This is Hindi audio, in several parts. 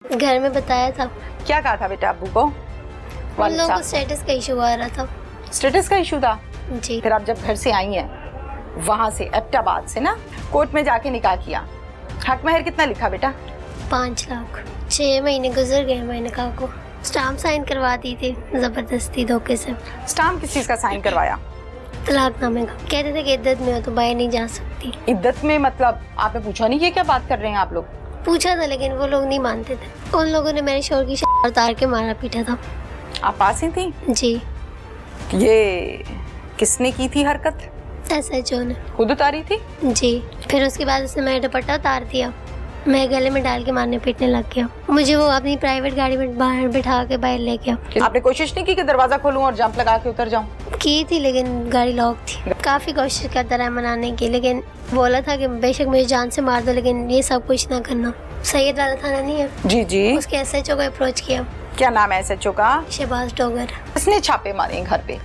घर में बताया था। क्या कहा था बेटा अब्बू को? उन लोगों को स्टेटस का इशू आ रहा था। स्टेटस का इशू था? जी। फिर आप जब घर से आई हैं वहाँ से एबटाबाद से ना, कोर्ट में जाके निकाह किया, हक महर कितना लिखा बेटा? 5 लाख। 6 महीने गुजर गए, मैंने कहा को स्टाम्प साइन करवा दी थी जबरदस्ती धोखे से। स्टाम्प किस चीज का साइन करवाया? तलाकनामे का। कहते थे कि इद्दत में हो तो बाहर नहीं जा सकती। इद्दत में मतलब आपने पूछा नहीं कि क्या बात कर रहे हैं आप लोग? पूछा था लेकिन वो लोग नहीं मानते थे। उन लोगों ने मेरे शोर की उतार के मारा पीटा था। आप पास ही थी? जी। ये किसने की थी हरकत? SHO ने। खुद उतारी थी? जी। फिर उसके बाद उसने मेरा दुपट्टा उतार दिया, मैं गले में डाल के मारने पीटने लग गया। मुझे वो अपनी प्राइवेट गाड़ी में बाहर बिठा के बाहर ले गया। आपने कोशिश नहीं की कि दरवाजा खोलूं और जंप लगा के उतर जाऊं? की थी लेकिन गाड़ी लॉक थी। काफी कोशिश करता रहा मनाने की, लेकिन बोला था कि बेशक मुझे जान से मार दो लेकिन ये सब कुछ ना करना। सैयद वाला थाना नहीं है? जी जी। उसके SHO को अप्रोच किया। क्या नाम है SHO का? शहबाज डोगर। इसने छापे मारे घर पे?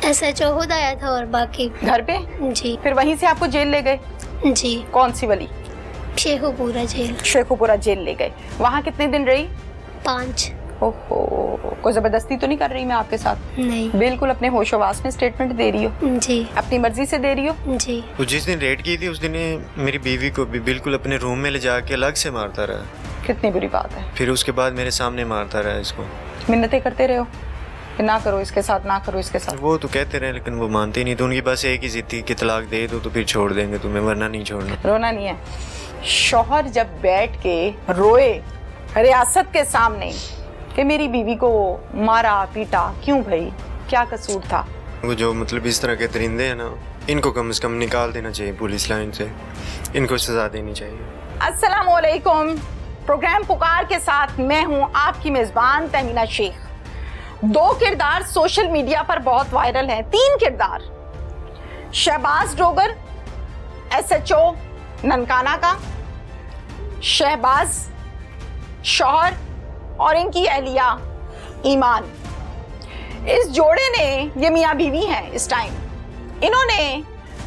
SHO खुद आया था और बाकी घर पे? जी। फिर वहीं से आपको जेल ले गए? जी। कौन सी वाली? शेखुपुरा जेल। शेखुपुरा जेल ले गए। वहाँ कितने दिन रही? 5। ओहो, कोई जबरदस्ती तो नहीं कर रही मैं आपके साथ? नहीं। बिल्कुल अपने होशोवास में स्टेटमेंट दे रही हो? जी। अपनी मर्जी से दे रही हो? जी। तो जिस दिन रेड की थी उस दिन ये मेरी बीवी को भी बिल्कुल अपने रूम में ले जाके अलग से मारता रहा। कितनी बुरी बात है। फिर उसके बाद मेरे सामने मारता रहा इसको। मिन्नतें करते रहे हो कि ना करो इसके साथ, ना करो इसके साथ? वो तो कहते रहे लेकिन वो मानते ही नहीं। तो उनकी बस एक ही जिद थी कि तलाक दे दो तो फिर छोड़ देंगे तुम्हें, वरना नहीं छोड़ना। रोना नहीं है। शौहर जब बैठ के रोए रियासत के सामने कि मेरी बीवी को मारा पीटा, क्यों भाई, क्या कसूर था? वो जो मतलब इस तरह के दरिंदे हैं ना, इनको कम से कम निकाल देना चाहिए पुलिस लाइन से, इनको सजा देनी चाहिए। अस्सलाम वालेकुम। प्रोग्राम पुकार के साथ मैं हूं आपकी मेजबान तहमीना शेख। 2 किरदार सोशल मीडिया पर बहुत वायरल हैं, 3 किरदार। शहबाज डोगर SHO ननकाना का, शहबाज शौहर और इनकी अहलिया ईमान। इस जोड़े ने, ये मियाँ बीवी हैं इस टाइम, इन्होंने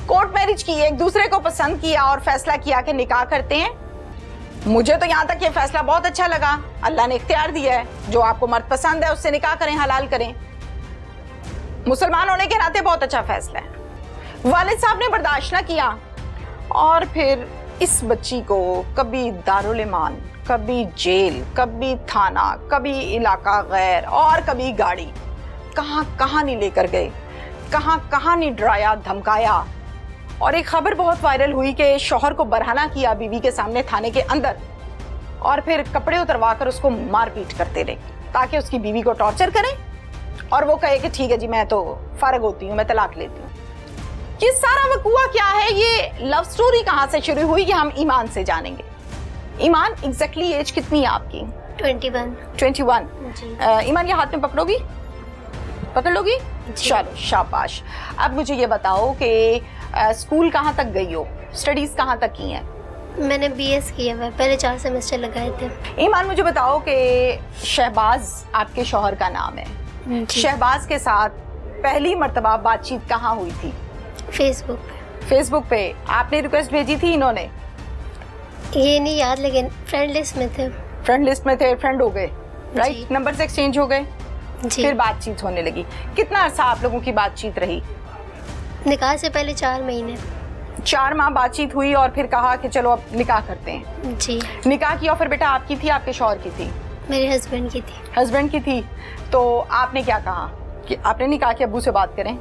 कोर्ट मैरिज की, एक दूसरे को पसंद किया और फैसला किया कि निकाह करते हैं। मुझे तो यहाँ तक ये फैसला बहुत अच्छा लगा। अल्लाह ने इख्तियार दिया है, जो आपको मर्द पसंद है उससे निकाह करें, हलाल करें। मुसलमान होने के नाते बहुत अच्छा फैसला है। वालिद साहब ने बर्दाश्त ना किया और फिर इस बच्ची को कभी दारुल ईमान, कभी जेल, कभी थाना, कभी इलाका गैर और कभी गाड़ी, कहाँ कहाँ नहीं लेकर गए, कहाँ कहाँ नहीं डराया धमकाया। और एक खबर बहुत वायरल हुई कि शौहर को बरहना किया बीवी के सामने थाने के अंदर और फिर कपड़े उतरवा कर उसको मारपीट करते रहे ताकि उसकी बीवी को टॉर्चर करें और वो कहे कि ठीक है जी, मैं तो फारग होती हूँ, मैं तलाक लेती हूँ। ये सारा वकूआ क्या है? ये लव स्टोरी कहाँ से शुरू हुई ये हम ईमान से जानेंगे। ईमान, एग्जैक्टली एज कितनी है आपकी? 21। जी। ईमान, ये हाथ में पकड़ोगी? पकड़ लोगी? चलो शाबाश। अब मुझे ये बताओ कि स्कूल कहाँ तक गई हो, स्टडीज कहाँ तक की हैं? मैंने BS किया हुआ, पहले 4 सेमेस्टर लगाए थे। ईमान, मुझे बताओ कि शहबाज आपके शौहर का नाम है, शहबाज के साथ पहली मर्तबा बातचीत कहाँ हुई थी? फेसबुक पे। आपने रिक्वेस्ट भेजी थी, इन्होंने? ये नहीं याद लेकिन फ्रेंड लिस्ट में थे। फ्रेंड लिस्ट में थे, फ्रेंड हो गए, राइट? नंबर से एक्सचेंज हो गए, जी। फिर बातचीत होने लगी। कितना अर्सा आप लोगों की बातचीत रही? निकाह से पहले 4 महीने। 4 माह बातचीत हुई और फिर कहा कि चलो अब निकाह करते हैं। जी। निकाह की ऑफर बेटा आपकी थी, आपके शौहर की थी? मेरे हस्बैंड की थी। हस्बैंड की थी। तो आपने क्या कहा कि आपने नहीं कहा कि अब्बू से बात करें?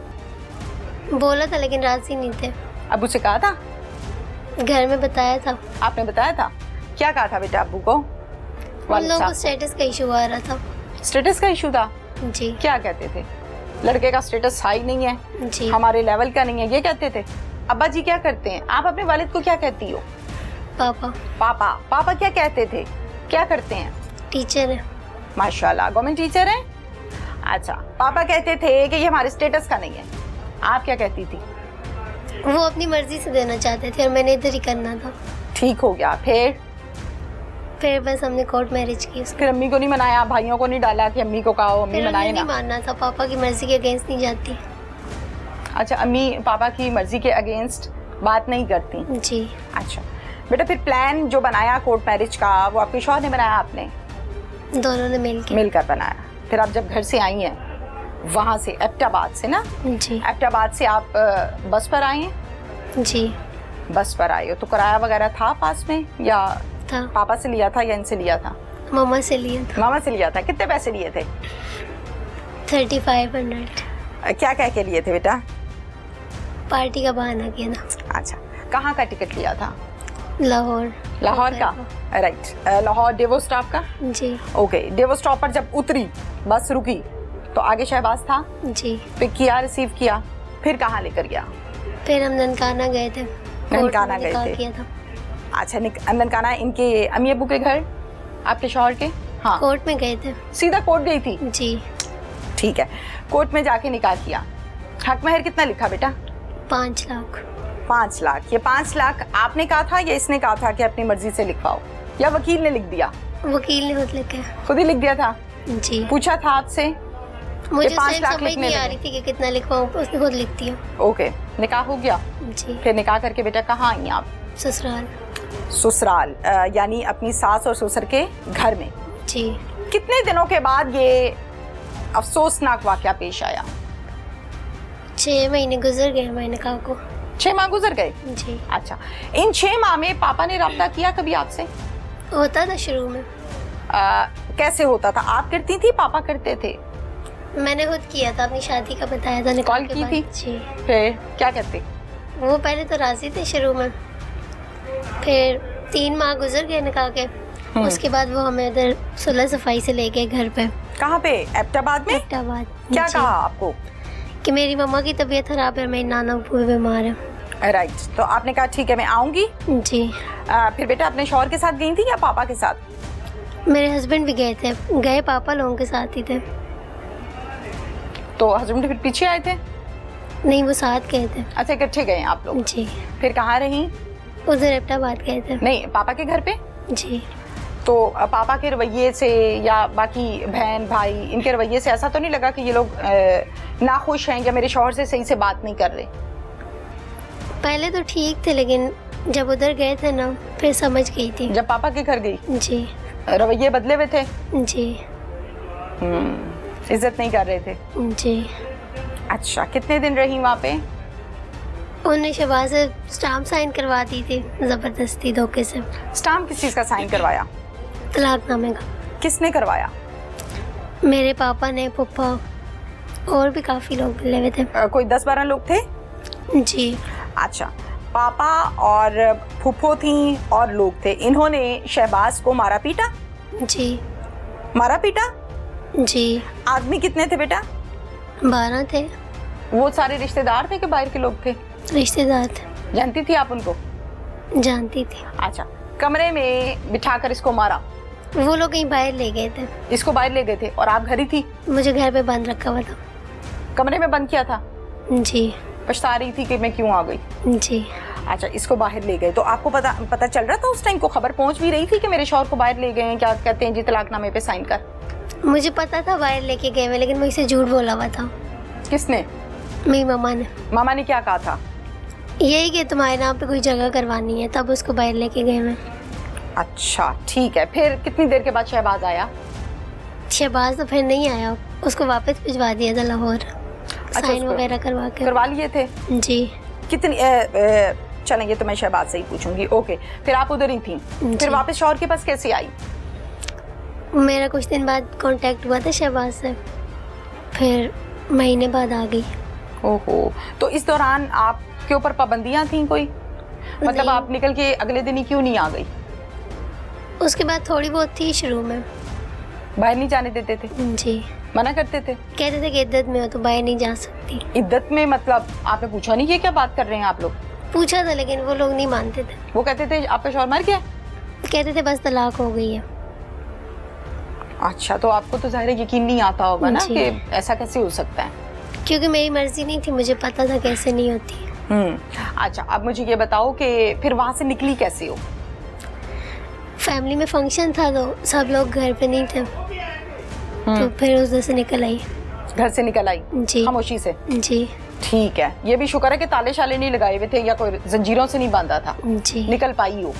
बोला था लेकिन राजी नहीं थे। अब्बू से कहा था? घर में बताया था। आपने बताया था? क्या कहा था बेटा अब्बू को? उन लोगों को स्टेटस का इशू आ रहा था। स्टेटस का इशू था? जी। क्या कहते थे? लड़के का स्टेटस हाई नहीं है, जी। हमारे लेवल का नहीं है, ये कहते थे। अब्बा जी क्या करते हैं? आप अपने वालिद को क्या कहती हो? पापा। पापा। पापा क्या कहते थे? क्या करते हैं? टीचर है। माशाल्लाह, गवर्नमेंट टीचर है। अच्छा, पापा कहते थे कि ये हमारे स्टेटस का नहीं है, आप क्या कहती थी? वो अपनी मर्जी से देना चाहते थे और मैंने इधर ही करना था। ठीक हो गया। फिर बस हमने कोर्ट मैरिज की। फिर अम्मी को नहीं मनाया, भाइयों को नहीं डाला कि अम्मी को कहो अम्मी मनाए ना? नहीं मानना था, पापा की मर्जी के अगेंस्ट नहीं जाती। अच्छा, अम्मी पापा की मर्जी के अगेंस्ट बात नहीं करती? जी। अच्छा, बेटा फिर प्लान जो बनाया कोर्ट मैरिज का वो आपके शौहर ने बनाया, आपने? दोनों ने मिलकर बनाया। फिर आप जब घर से आई हैं वहाँ से, एबटाबाद से ना? जी। एबटाबाद से आप बस पर आई हैं? जी। बस पर आई हो तो किराया वगैरह था पास में या था। पापा से लिया था या इनसे लिया था? मामा से लिया था। मामा से लिया था। कितने पैसे लिए थे? 3500। क्या कह के लिए थे बेटा? पार्टी का बहाना किया था। अच्छा, कहाँ का टिकट लिया था? लाहौर। लाहौर का, राइट। लाहौर डेवो स्टॉप का? जी। ओके, डेवो स्टॉप पर जब उतरी, बस रुकी तो आगे शहबाज था? जी। पिक किया, रिसीव किया, फिर कहाँ लेकर गया? फिर हम ननकाना गए थे। ननकाना गए थे। किया था। अच्छा, ननकाना इनके अम्मी अब्बू के घर, आपके शौहर के? हाँ। कोर्ट में गए थे। सीधा कोर्ट गई थी? जी। ठीक है, कोर्ट में जाके निकाह किया। हक महर कितना लिखा बेटा? 5 लाख। 5 लाख। ये 5 लाख आपने कहा था या इसने कहा था कि अपनी मर्जी से लिखवाओ, या वकील ने लिख दिया? वकील ने खुद लिखा। खुद ही लिख दिया था? जी। पूछा था आपसे? मुझे 5 लाख समझ नहीं आ रही थी कि कितना लिखवाऊं, उसने खुद लिख दिया। ओके, निकाह हो गया? जी। फिर निकाह करके बेटा कहाँ आई आप? ससुराल। ससुराल, यानी अपनी सास और ससुर के घर में। जी। कितने दिनों के बाद ये अफसोसनाक वाकया पेश आया? 6 महीने गुजर गए हमारे निकाह को। 6 माह गुजर गए? जी। अच्छा, इन 6 माह में पापा ने रब्ता किया कभी आपसे? होता था शुरू में। कैसे होता था? आप करती थी, पापा करते थे? मैंने खुद किया था, अपनी शादी का बताया था। निकाह कॉल के की बाद। थी? जी। फिर क्या कहते? वो पहले तो राजी थे शुरू में, फिर 3 माह गुजर गए निकाह के। उसके बाद वो हमें इधर सुलह सफाई से ले गए घर पे। कहाँ पे? एबटाबाद में? एबटाबाद। क्या जी। कहा आपको? कि मेरी मम्मा की तबीयत खराब है, मेरी नाना भी बीमार है। राइट, तो आपने कहा ठीक है मैं आऊंगी। जी। फिर बेटा अपने शौहर के साथ गई थी या पापा के साथ? मेरे हस्बैंड भी गए थे, गए पापा लोगों के साथ ही थे। तो हस्बैंड फिर पीछे आए थे? नहीं, वो साथ गए थे। अच्छा, इकट्ठे गए आप लोग? जी। फिर कहाँ रही? उधर एबटाबाद गए थे। नहीं, पापा के घर पे? जी। तो पापा के रवैये से या बाकी बहन भाई इनके रवैये से ऐसा तो नहीं लगा कि ये लोग नाखुश हैं या मेरे शौहर से सही से बात नहीं कर रहे? पहले तो ठीक थे, लेकिन जब उधर गए थे ना फिर समझ गई थी। जब पापा के घर गई जी। रवैये बदले हुए थे? जी। इज्जत नहीं कर रहे थे? जी। अच्छा, कितने दिन रही वहाँ पे? उन्होंने शहबाज से स्टाम्प साइन करवा दी थी जबरदस्ती, धोखे से। स्टाम्प किस चीज़ का साइन करवाया? तलाकनामे का। किसने करवाया? मेरे पापा ने, पप्पा और भी काफ़ी लोग मिले हुए थे। कोई 10-12 लोग थे? जी। अच्छा, पापा और फूफो थी और लोग थे, इन्होंने शहबाज को मारा पीटा? जी। मारा पीटा? जी। आदमी कितने थे बेटा? 12 थे। वो सारे रिश्तेदार थे कि बाहर के लोग थे? रिश्तेदार थे। जानती थी आप उनको? जानती थी। अच्छा, कमरे में बिठाकर इसको मारा? वो लोग कहीं बाहर ले गए थे। इसको बाहर ले गए थे और आप घर ही थी? मुझे घर पे बंद रखा हुआ था। कमरे में बंद किया था? जी। पछता रही थी कि मैं क्यों आ गई? जी। अच्छा, इसको बाहर ले गए तो आपको पता चल रहा था उस टाइम को? खबर पहुंच भी रही थी कि मेरे शौहर को बाहर ले गए हैं, क्या कहते हैं जी, तलाकनामे पे साइन कर? मुझे पता था बाहर लेके गए हुए, लेकिन मुझसे झूठ बोला हुआ था। किसने? मेरी मम्मा ने। मामा ने क्या कहा था? यही कि तुम्हारे नाम पे कोई जगह करवानी है, तब उसको बाहर लेके गए हुए। अच्छा, ठीक है। फिर कितनी देर के बाद शहबाज आया? शहबाज तो फिर नहीं आया, उसको वापस भिजवा दिया था लाहौर। साइन वगैरह करवा लिए थे? जी। कितनी चलें, ये तो मैं शहबाज से ही पूछूंगी। ओके, फिर आप उधर ही थी, फिर वापस शौहर के पास कैसे आई? मेरा कुछ दिन बाद कांटेक्ट हुआ था शहबाज से, फिर महीने बाद आ गई। ओहो, तो इस दौरान आपके ऊपर पाबंदियां थी कोई? मतलब आप निकल के अगले दिन ही क्यों नहीं आ गई? उसके बाद थोड़ी बहुत थी शुरू में। बाहर नहीं जाने देते थे? जी। मना करते थे? कहते थे कि इद्दत में हो तो बाहर नहीं जा सकती। इद्दत में मतलब आपने पूछा नहीं कि क्या बात कर रहे हैं आप लोग? पूछा था, लेकिन वो लोग नहीं मानते थे। वो कहते थे आपका शौहर मर गया? कहते थे बस तलाक हो गई है। अच्छा, तो आपको तो ज़ाहिर यकीन नहीं आता होगा ना कि ऐसा कैसे हो सकता है? क्योंकि मेरी मर्जी नहीं थी, मुझे पता था कैसे नहीं होती। अच्छा, अब मुझे ये बताओ कि फिर वहाँ से निकली कैसे हो? फैमिली में फंक्शन था तो सब लोग घर पे नहीं थे, तो फिर उधर से निकल आई। घर से निकल आई? जी। खामोशी से? जी। ठीक है, ये भी शुक्र है कि ताले शाले नहीं लगाए हुए थे या कोई जंजीरों से नहीं बांधा था। जी। निकल पाई हो।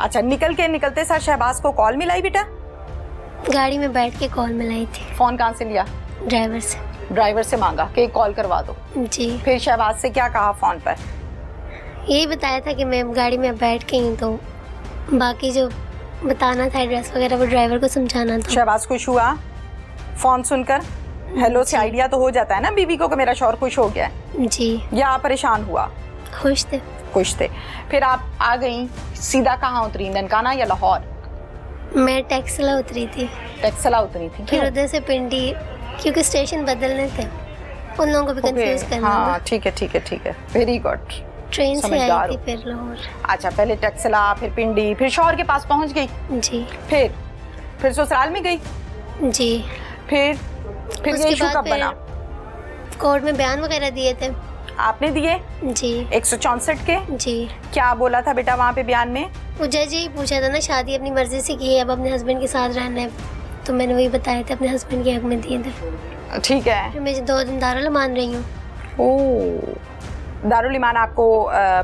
अच्छा, निकलते साथ शहबाज को कॉल मिलाई बेटा? गाड़ी में बैठ के कॉल मिलाई थी फोन कहाँ से लिया? ड्राइवर से। ड्राइवर से मांगा कि एक कॉल करवा दो। जी। फिर शहबाज से क्या कहा फोन पर? यही बताया था कि मैं गाड़ी में बैठ के ही, तो बाकी जो बताना था एड्रेस वगैरह वो ड्राइवर को समझाना था। शहबाज खुश हुआ फोन सुनकर? हेलो से आइडिया तो हो जाता है ना बीवी को कि मेरा शौहर खुश हो गया है। जी। या आप परेशान हुआ? खुश थे। खुश थे। फिर आप आ गई, सीधा कहाँ उतरी, ननकाना या लाहौर? मैं टैक्सला उतरी थी। टैक्सला उतरी थी? फिर उधर से पिंडी, क्योंकि स्टेशन बदलने थे, उन लोगों को भी कंफ्यूज करना हाँ, था। ठीक है, वेरी गुड। ट्रेन से समझदार आई थी हो। फिर लाहौर। अच्छा, पहले टैक्सला, फिर पिंडी, फिर शौहर के पास पहुंच गई। जी। फिर ससुराल में गई। जी। फिर ये उसके इशू बाद कब फिर बना? कोर्ट में बयान वगैरह दिए थे। आपने दिए? जी। 164 के? जी। क्या बोला था बेटा वहाँ पे बयान में? वो जज यही पूछा था ना, शादी अपनी मर्जी से की है, अब अपने हस्बैंड के साथ रहना है, तो मैंने वही बताया था, अपने हस्बैंड के हक में दिए थे। ठीक है। फिर मैं 2 दिन दारुल मान रही हूँ। ओह, दारुल ईमान आपको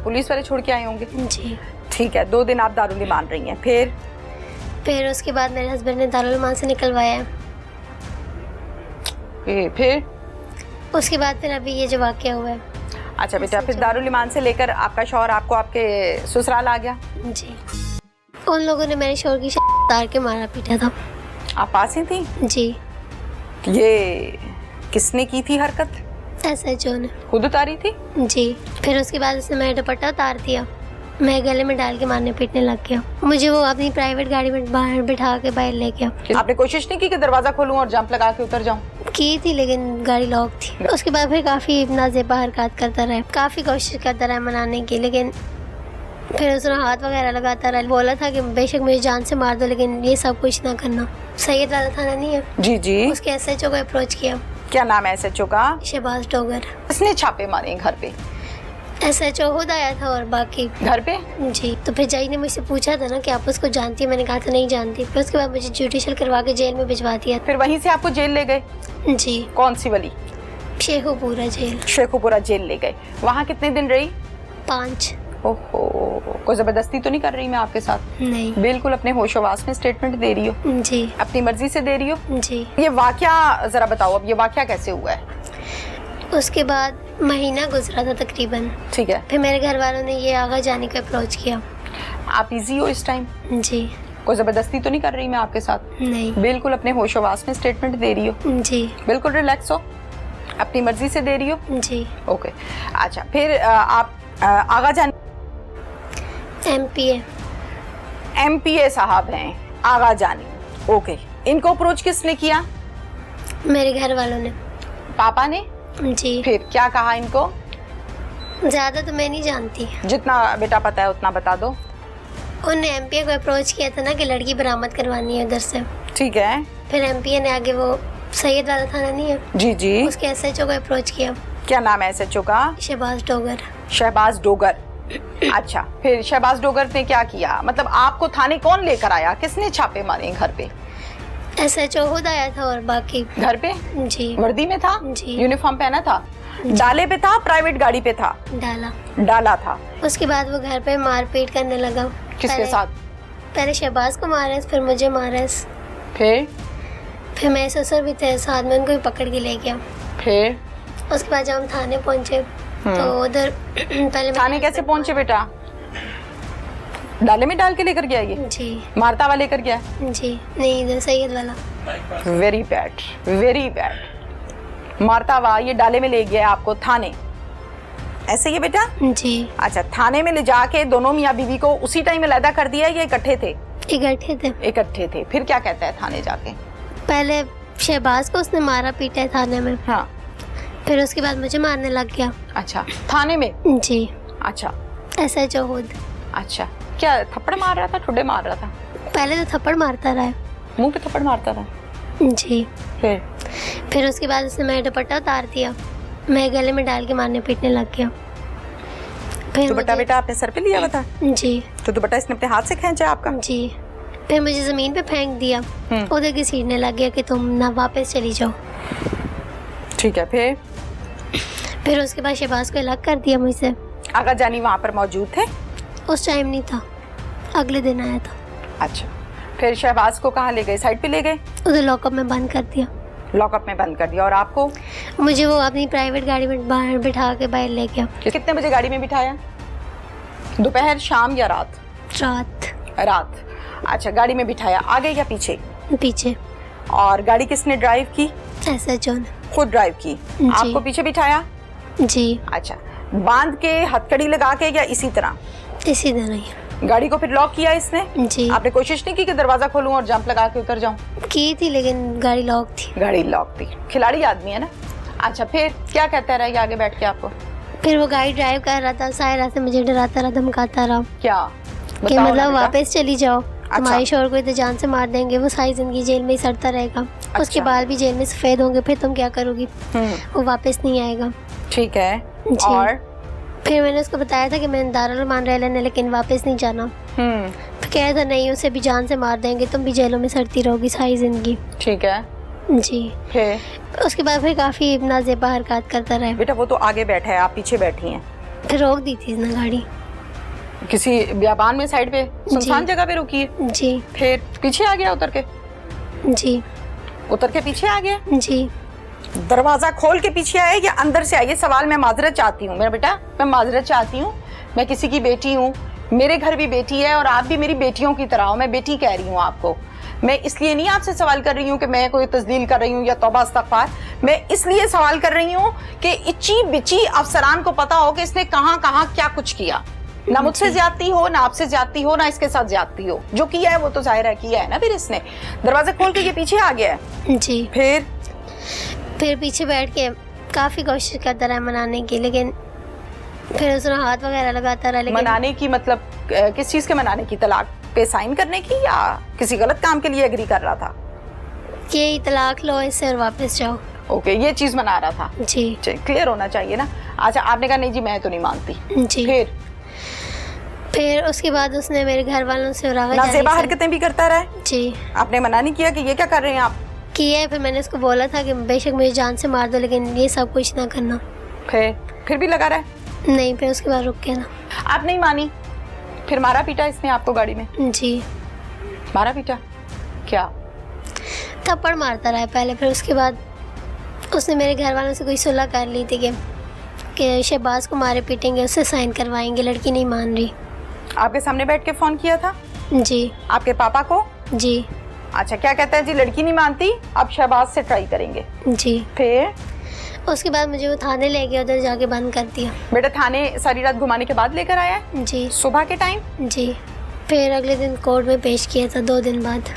पुलिस वाले छोड़ के आए होंगे? जी। ठीक है, 2 दिन आप दारुल ईमान रही हैं। फिर उसके बाद मेरे हस्बैंड ने दारुल ईमान से निकलवाया। फिर उसके बाद फिर अभी ये जो वाक़या हुआ है। अच्छा बेटा, फिर दारुल ईमान से लेकर आपका शौहर आपको आपके ससुराल आ गया? जी। उन लोगों ने मेरे शौहर की तार के मारा पीटा था। आप पास ही थी? जी। ये किसने की थी हरकत? SHO ने। खुद उतारी थी? जी। फिर उसके बाद उसने मेरा दुपट्टा उतार दिया, मैं गले में डाल के मारने पीटने लग गया। मुझे वो अपनी प्राइवेट गाड़ी में बाहर बिठा के बाहर ले गया। आपने कोशिश नहीं की कि दरवाजा खोलूं और जंप लगा के उतर जाऊं? की थी, लेकिन गाड़ी लॉक थी। उसके बाद फिर काफ़ी नाज़ेबा हरकत करता रहा, काफ़ी कोशिश करता रहा मनाने की, लेकिन फिर उसने हाथ वगैरह लगाता रहा। बोला था कि बेशक मुझे जान से मार दो, लेकिन ये सब कुछ ना करना। सैयद वाला थाना नहीं है? जी जी। उसके SHO को अप्रोच किया। क्या नाम है SHO का? शहबाज डोगर। उसने छापे मारे घर पे? SHO खुद आया था और बाकी घर पे? जी। तो फिर जज ने मुझसे पूछा था ना कि आप उसको जानती है, मैंने कहा था नहीं जानती। फिर उसके बाद मुझे जुडिशल करवा के जेल में भिजवा दिया। फिर वहीं से आपको जेल ले गए? जी। कौन सी वाली? शेखुपुरा जेल। शेखुपुरा जेल ले गए। वहाँ कितने दिन रही? 5। ओहो, कोई जबरदस्ती तो नहीं कर रही मैं आपके साथ? नहीं। बिल्कुल अपने होशोवास में स्टेटमेंट दे रही हो? जी। अपनी मर्जी से दे रही हो? जी। ये वाकया जरा बताओ, अब ये वाकया कैसे हुआ है? उसके बाद महीना गुजरा था तकरीबन। ठीक है। फिर मेरे घर वालों ने ये आगा जाने का अप्रोच किया। आप इजी हो इस टाइम? जी। कोई जबरदस्ती तो नहीं कर रही मैं आपके साथ? नहीं। बिल्कुल अपने होशोवास में स्टेटमेंट दे रही हो? जी। बिल्कुल रिलैक्स हो, अपनी मर्जी से दे रही हो? जी। ओके। अच्छा, फिर आप आगा जान MPA साहब हैं आगा जानी? ओके। इनको अप्रोच किसने किया? मेरे घर वालों ने। पापा ने? जी। फिर क्या कहा इनको? ज़्यादा तो मैं नहीं जानती, जितना बेटा पता है उतना बता दो। उनने MPA को अप्रोच किया था ना कि लड़की बरामद करवानी है उधर से। ठीक है। फिर MPA ने आगे वो सैयद वाला थाना नहीं है? जी जी। उसके SHO को अप्रोच किया। क्या नाम है SHO का? शहबाज डोगर। शहबाज डोगर। अच्छा, फिर शहबाज डोगर ने क्या किया? मतलब आपको थाने कौन लेकर आया? किसने छापे मारे घर पे? SHO खुद आया था और बाकी घर पे? जी। वर्दी में था? जी। यूनिफॉर्म पहना था? डाले पे था, प्राइवेट गाड़ी पे था? डाला था। उसके बाद वो घर पे मारपीट करने लगा। किसके साथ? पहले शहबाज को मारा, फिर मुझे मारा। फिर मेरे ससुर भी थे साथ में, उनको भी पकड़ के ले गया। फिर उसके बाद जब हम थाने पहुंचे तो उधर पहले थाने कैसे पहुंचे बेटा? डाले में डाल के लेकर गया ये? जी। मारता हुआ लेकर गया? जी नहीं, इधर सैयद वाला। Very bad, very bad. मारता हुआ ये डाले में ले गया आपको थाने, ऐसे ही बेटा? जी। अच्छा, थाने में ले जाके दोनों मियाँ बीवी को उसी टाइम अलग कर दिया या इकट्ठे थे? इकट्ठे थे। फिर क्या कहता है थाने जाके? पहले शहबाज को उसने मारा पीटा है थाने में। हाँ। फिर उसके बाद मुझे मारने लग गया। अच्छा, थाने में? जी। अच्छा। SHO खुद। अच्छा, क्या थप्पड़ मार रहा था, ठुड्डे मार रहा था? पहले तो थप्पड़ मारता रहा, मुंह पे थप्पड़ मारता रहा। जी। फिर उसके बाद उसने मेरा दुपट्टा उतार दिया, मैं गले में डाल के मारने पीटने लग गया। फिर दुपट्टा बेटा आपने सर पे लिया हुआ था? जी। तो दुपट्टा इसने अपने हाथ से खींचा आपका? जी। फिर मुझे जमीन पे फेंक दिया, उधर घसीटने लग गया कि तुम ना वापस चली जाओ। ठीक है। फिर उसके बाद शहबाज को अलग कर दिया मुझसे। आगा जानी वहाँ पर मौजूद थे? उस टाइम नहीं था। अगले दिन आया था। अच्छा, फिर शहबाज को कहाँ ले गए? साइड पे ले गए? उधर लॉकअप में बंद कर दिया। लॉकअप में बंद कर दिया। और आपको? मुझे वो अपनी प्राइवेट गाड़ी में बाहर बिठा के बाहर ले गया। कितने बजे गाड़ी में बिठाया? दोपहर, शाम या रात? रात। रात। अच्छा, गाड़ी में बिठाया, आगे या पीछे? पीछे। और गाड़ी किसने ड्राइव की? SHO ने। खुद ड्राइव की। जी। आपको पीछे बिठाया? जी। अच्छा, बांध के हथकड़ी लगा के या इसी तरह? इसी तरह ही। गाड़ी को फिर लॉक किया इसने? जी। आपने कोशिश नहीं की कि दरवाजा खोलूं और जंप लगा के उतर जाऊं? की थी लेकिन गाड़ी लॉक थी। गाड़ी लॉक थी। खिलाड़ी आदमी है ना। अच्छा, फिर क्या कहता रहा आगे बैठ के आपको? फिर वो गाड़ी ड्राइव कर रहा था, सारे रास्ते मुझे डराता रहा, धमकाता रहा क्या कि बताओ ना मतलब बेटा। वापस चली जाओ, तुम्हारे शोहर को इतने जान से मार देंगे, वो सारी जिंदगी जेल में ही सड़ता रहेगा, उसके बाल भी जेल में सफेद होंगे, फिर तुम क्या करोगी, वो वापस नहीं आएगा। ठीक है। जी। और फिर मैंने उसको बताया था कि मैं दारुल मान रह लेने, लेकिन वापस नहीं जाना। फिर कह रहा था नहीं, उसे भी जान से मार देंगे, तुम भी जेलों में सड़ती रहोगी सारी जिंदगी। ठीक है। जी। फिर उसके बाद फिर काफी नाजेबा हरकत करता रहा। बेटा वो तो आगे बैठा है, आप पीछे बैठी हैं। फिर रोक दी थी इसने गाड़ी किसी बियाबान में साइड पे सुनसान जगह पे रुकी है? जी। फिर पीछे आ गया उतर के? जी। उतर के पीछे आ गया? जी। दरवाजा खोल के पीछे आए या अंदर से आए? ये सवाल मैं माजरत चाहती हूँ मेरा बेटा, मैं माजरत चाहती हूँ। मैं किसी की बेटी हूँ, मेरे घर भी बेटी है और आप भी मेरी बेटियों की तरह हो। मैं बेटी कह रही हूँ आपको। मैं इसलिए नहीं आपसे सवाल कर रही हूँ कि मैं कोई तस्दील कर रही हूँ या तौबा इस्तगफार। मैं इसलिए सवाल कर रही हूँ कि इच्ची बिची अफसरान को पता हो कि इसने कहाँ कहाँ क्या कुछ किया। ना मुझसे ज्यादती हो, ना आपसे ज्यादती हो, ना इसके साथ ज्यादती हो। जो किया है वो तो जाहिर है किया है ना। फिर इसने दरवाजा खोल के ये पीछे आ गया है। जी। फिर पीछे बैठ के काफी कोशिश करता रहा मनाने की, लेकिन फिर उसने हाथ वगैरह लगाता रहा। लेकिन मनाने की मतलब किस चीज के मनाने की? तलाक पे साइन करने की या किसी गलत काम के लिए एग्री कर रहा था? कि तलाक लो इससे और वापस जाओ। ओके, ये चीज मना रहा था। जी। क्लियर होना चाहिए ना। अच्छा, आपने कहा नहीं जी मैं तो नहीं मानती। जी। फिर उसके बाद उसने मेरे घर वालों से नाज़ेबा हरकतें भी करता रहा है। जी। आपने मना नहीं किया कि ये क्या कर रहे हैं आप? किया है। फिर मैंने उसको बोला था कि बेशक मुझे जान से मार दो, लेकिन ये सब कुछ ना करना। फिर भी लगा रहा है? नहीं, फिर उसके बाद रुक गया ना। आप नहीं मानी? फिर मारा पीटा इसने आपको गाड़ी में? जी। मारा पीटा क्या? थप्पड़ मारता रहा पहले, फिर उसके बाद उसने मेरे घर वालों से कोई सुलह कर ली थी कि शहबाज को मारे पीटेंगे, उससे साइन करवाएंगे। लड़की नहीं मान रही। आपके सामने बैठ के फोन किया था? जी। आपके पापा को? जी। अच्छा, क्या कहता है जी? लड़की नहीं मानती, अब शहबाज से ट्राई करेंगे। जी। फिर उसके बाद मुझे वो थाने ले गया, उधर जाके बंद कर दिया। बेटा थाने सारी रात घुमाने के बाद लेकर आया है? जी। सुबह के टाइम? जी। फिर अगले दिन कोर्ट में पेश किया था 2 दिन बाद।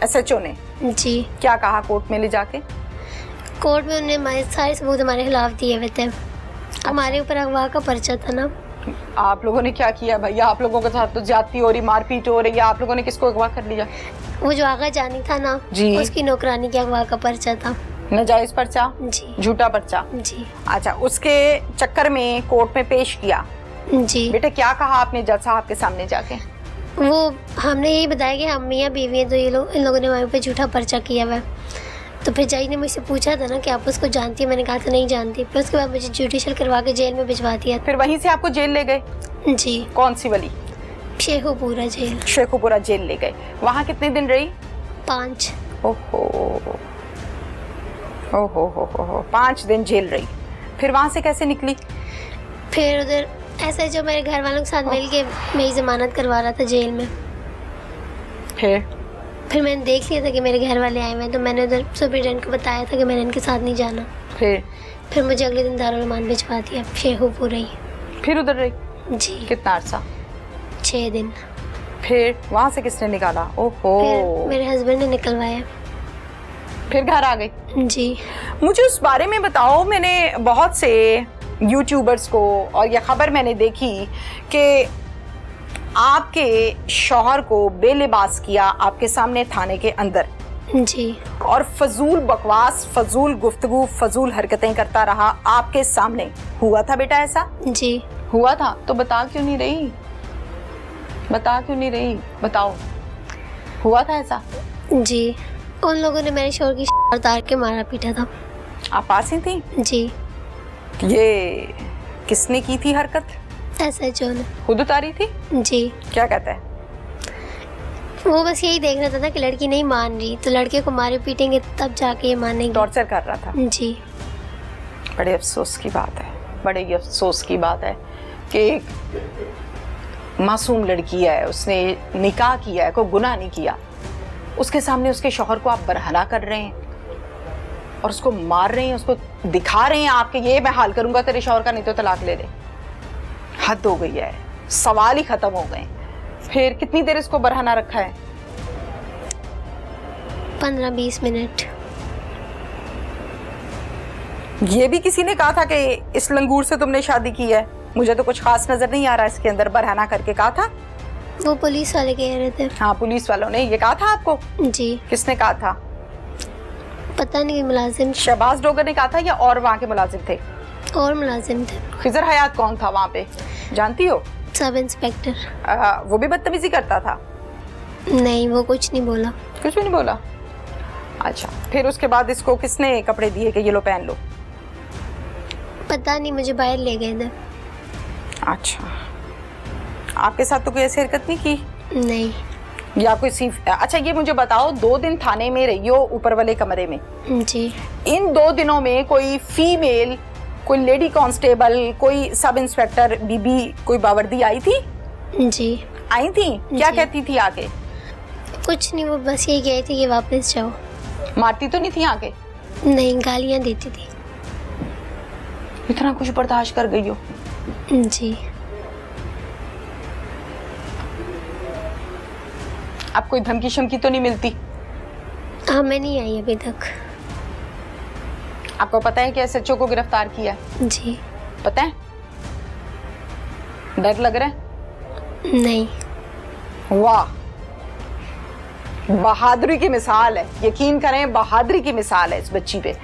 SHO ने जी। क्या कहा कोर्ट में ले जाके? कोर्ट में उन्होंने सारे सबूत हमारे खिलाफ दिए हुए थे। हमारे ऊपर अगवा का पर्चा था ना। आप लोगों ने क्या किया भैया? आप लोगों के साथ तो ज्यादती हो रही, मारपीट हो रही है। आप लोगों ने किसको अगवा कर लिया? वो जो आगा जानी था ना जी, उसकी नौकरानी के अगवा का पर्चा था। नाजायज पर्चा? जी। झूठा पर्चा? जी। अच्छा, उसके चक्कर में कोर्ट में पेश किया। जी। बेटा क्या कहा आपने जज साहब के सामने जाके? वो हमने यही बताया कि हम मियाँ बीवी हैं, तो ये लोग इन लोगों ने हमारे ऊपर झूठा पर्चा किया हुआ है। तो फिर जज ने मुझसे पूछा था ना कि आप उसको जानती है? मैंने कहा था नहीं जानती। फिर उसके बाद मुझे जुडिशल करवा के जेल में भिजवा दिया। फिर वहीं से आपको जेल ले गए? जी। कौन सी वाली? शेखुपुरा जेल। शेखुपुरा जेल ले गए। वहाँ कितने दिन रही? 5। ओहो ओहो हो 5 दिन जेल रही। फिर वहाँ से कैसे निकली? फिर उधर ऐसे जो मेरे घर वालों के साथ मिल के मेरी जमानत करवा रहा था जेल में। फिर मैंने देख लिया था कि मेरे घर वाले आए हुए हैं, तो मैंने उधर सुपरिटेंडेंट को बताया था कि मैंने इनके साथ नहीं जाना। फिर मुझे अगले दिन दारुल अमान भिजवा दिया शेखुपुरा ही। फिर उधर रही? जी। कितना अर्सा? 6 दिन। फिर वहाँ से किसने निकाला? ओहो। फिर मेरे हस्बैंड ने निकलवाया। फिर घर आ गई? जी। मुझे उस बारे में बताओ। मैंने बहुत से यूट्यूबर्स को और यह खबर मैंने देखी कि आपके शौहर को बेलिबास किया आपके सामने थाने के अंदर। जी। और फजूल बकवास, फजूल गुफ्तगू, फजूल हरकतें करता रहा आपके सामने। हुआ था बेटा ऐसा? जी। हुआ था। तो बता क्यों नहीं रही? बता क्यों नहीं रही? बताओ, हुआ था ऐसा? जी। उन लोगों ने मेरे शोहर की उतार के मारा पीटा था। आप पास ही थी? जी। ये किसने की थी हरकत? SHO ने। खुद उतारी थी? जी। क्या कहता है? वो बस यही देख रहा था कि लड़की नहीं मान रही, तो लड़के को मारे पीटेंगे तब जाके ये मानेगी। टॉर्चर कर रहा था? जी। बड़े अफसोस की बात है, बड़े ही अफसोस की बात है कि एक मासूम लड़की है, उसने निकाह किया है, कोई गुनाह नहीं किया, उसके सामने उसके शौहर को आप बरहना कर रहे हैं और उसको मार रहे हैं, उसको दिखा रहे हैं आपके ये मैं हाल करूंगा तेरे शौहर का, नहीं तो तलाक ले दे। हद हो गई है, सवाल ही खत्म हो गए। फिर कितनी देर इसको बरहना रखा है? 15-20 मिनट। ये भी किसी ने कहा था कि इस लंगूर से तुमने शादी की है? मुझे तो कुछ खास नजर नहीं आ रहा इसके अंदर, बरहना करके कहा था। वो पुलिस वाले कह रहे थे। हाँ, पुलिस वालों ने ये कहा था आपको? जी। किसने कहा था? पता नहीं, मुलाजिम। शहबाज डोगर ने कहा था या और वहाँ के मुलाजिम थे? और मुलाजिम थे। खिजर हयात कौन था वहाँ पे, जानती हो? Sub inspector. वो भी बदतमीजी करता था? नहीं, वो कुछ नहीं बोला। कुछ भी नहीं बोला? अच्छा, फिर उसके बाद इसको किसने कपड़े दिए कि ये लो पहन लो? पता नहीं, मुझे बाहर ले गए थे। अच्छा, आपके साथ तो कोई ऐसी हरकत नहीं की? नहीं। या कोई अच्छा ये मुझे बताओ, 2 दिन थाने में रही हो ऊपर वाले कमरे में? जी। इन 2 दिनों में कोई फीमेल, कोई लेडी कांस्टेबल, कोई सब इंस्पेक्टर बीबी, कोई बावर्दी आई थी? जी। आई थी? क्या कहती थी आके? कुछ नहीं, वो बस यही कहती थी कि वापस जाओ। मारती तो नहीं थी आके? नहीं, गालियाँ देती थी। इतना कुछ बर्दाश्त कर गई हो? जी। अब कोई धमकी शमकी तो नहीं मिलती? हमें नहीं आई अभी तक। आपको पता है कि SHO को गिरफ्तार किया है? जी। पता है? डर लग रहा है? नहीं। वाह, बहादुरी की मिसाल है, यकीन करें बहादुरी की मिसाल है इस बच्ची पे।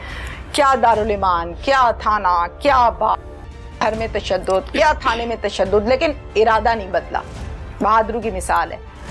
क्या दारुल ईमान, क्या थाना, क्या घर में तशद्दुद, क्या थाने में तशद्दुद, लेकिन इरादा नहीं बदला। बहादुरी की मिसाल है।